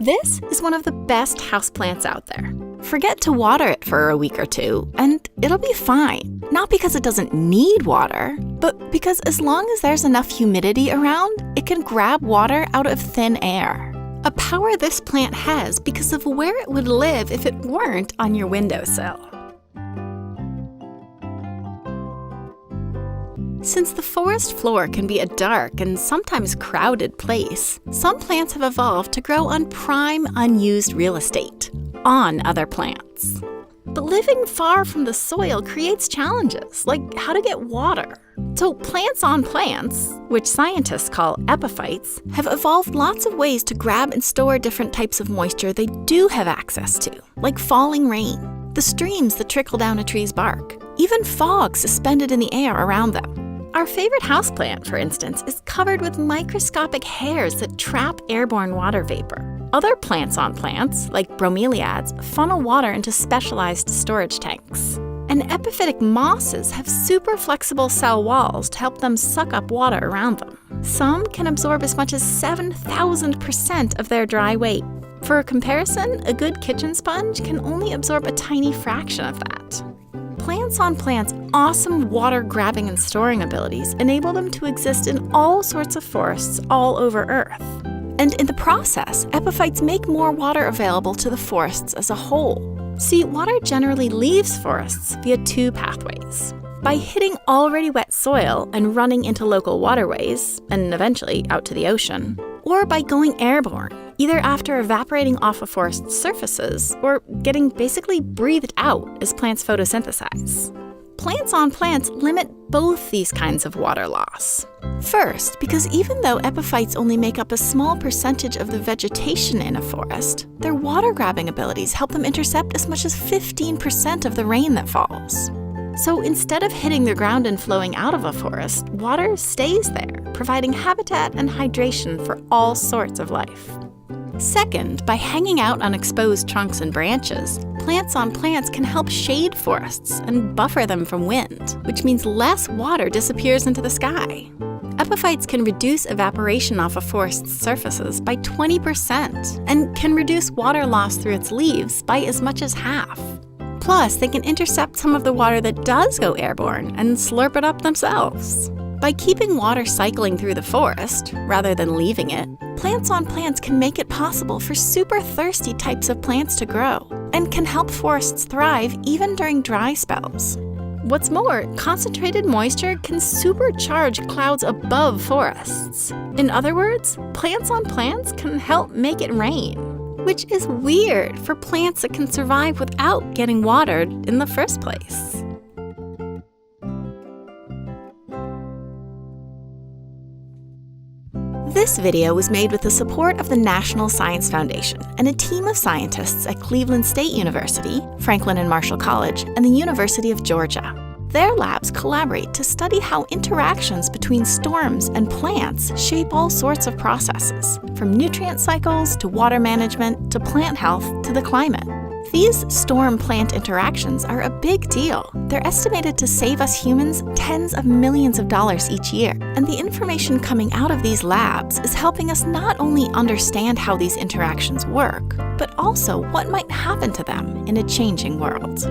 This is one of the best houseplants out there. Forget to water it for a week or two, and it'll be fine. Not because it doesn't need water, but because as long as there's enough humidity around, it can grab water out of thin air. A power this plant has because of where it would live if it weren't on your windowsill. Since the forest floor can be a dark and sometimes crowded place, some plants have evolved to grow on prime, unused real estate, on other plants. But living far from the soil creates challenges, like how to get water. So plants on plants, which scientists call epiphytes, have evolved lots of ways to grab and store different types of moisture they do have access to, like falling rain, the streams that trickle down a tree's bark, even fog suspended in the air around them. Our favorite houseplant, for instance, is covered with microscopic hairs that trap airborne water vapor. Other plants on plants, like bromeliads, funnel water into specialized storage tanks. And epiphytic mosses have super flexible cell walls to help them suck up water around them. Some can absorb as much as 7,000% of their dry weight. For a comparison, a good kitchen sponge can only absorb a tiny fraction of that. Plants on plants' awesome water grabbing and storing abilities enable them to exist in all sorts of forests all over Earth. And in the process, epiphytes make more water available to the forests as a whole. See, water generally leaves forests via two pathways. By hitting already wet soil and running into local waterways, and eventually out to the ocean, or by going airborne, either after evaporating off a forest's surfaces or getting basically breathed out as plants photosynthesize. Plants on plants limit both these kinds of water loss. First, because even though epiphytes only make up a small percentage of the vegetation in a forest, their water-grabbing abilities help them intercept as much as 15% of the rain that falls. So instead of hitting the ground and flowing out of a forest, water stays there, providing habitat and hydration for all sorts of life. Second, by hanging out on exposed trunks and branches, plants on plants can help shade forests and buffer them from wind, which means less water disappears into the sky. Epiphytes can reduce evaporation off a forest's surfaces by 20% and can reduce water loss through its leaves by as much as half. Plus, they can intercept some of the water that does go airborne and slurp it up themselves. By keeping water cycling through the forest, rather than leaving it, plants on plants can make it possible for super thirsty types of plants to grow, and can help forests thrive even during dry spells. What's more, concentrated moisture can supercharge clouds above forests. In other words, plants on plants can help make it rain, which is weird for plants that can survive without getting watered in the first place. This video was made with the support of the National Science Foundation and a team of scientists at Cleveland State University, Franklin and Marshall College, and the University of Georgia. Their labs collaborate to study how interactions between storms and plants shape all sorts of processes, from nutrient cycles to water management to plant health to the climate. These storm-plant interactions are a big deal. They're estimated to save us humans tens of millions of dollars each year, and the information coming out of these labs is helping us not only understand how these interactions work, but also what might happen to them in a changing world.